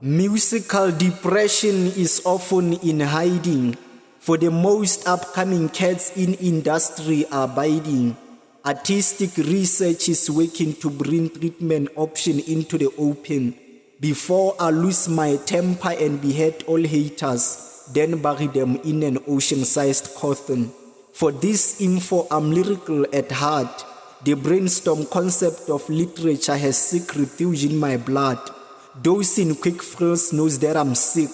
Musical depression is often in hiding, for the most upcoming cats in industry are biting. Artistic research is working to bring treatment option into the open. Before I lose my temper and behead all haters, then bury them in an ocean-sized coffin. For this info, I'm lyrical at heart. The brainstorm concept of literature has sick refuge in my blood. Those in quick frills knows that I'm sick,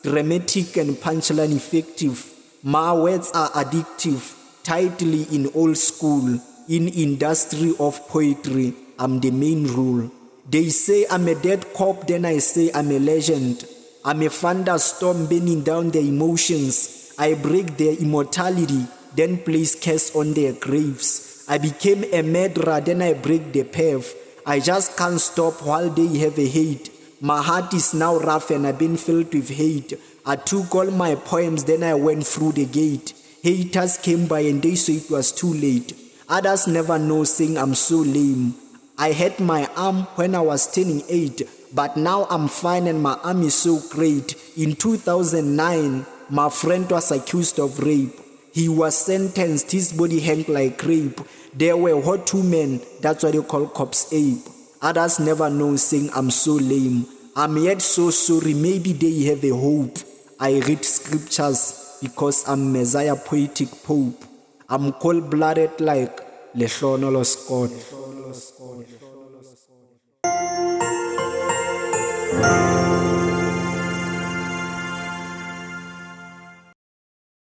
dramatic and punchline effective. My words are addictive, tightly in old school. In industry of poetry, I'm the main rule. They say I'm a dead cop, then I say I'm a legend. I'm a thunderstorm bending down their emotions. I break their immortality, then place curse on their graves. I became a murderer, then I break the path. I just can't stop while they have a hate. My heart is now rough and I've been filled with hate. I took all my poems, then I went through the gate. Haters came by and they said it was too late. Others never know, saying I'm so lame. I had my arm when I was turning 8, but now I'm fine and my arm is so great. In 2009, my friend was accused of rape. He was sentenced, his body hung like grape. There were hot women, that's what they call cops ape. Others never know, saying I'm so lame. I'm yet so sorry, maybe they have a hope. I read scriptures because I'm Messiah poetic pope. I'm cold-blooded like Lehlono lo Scott.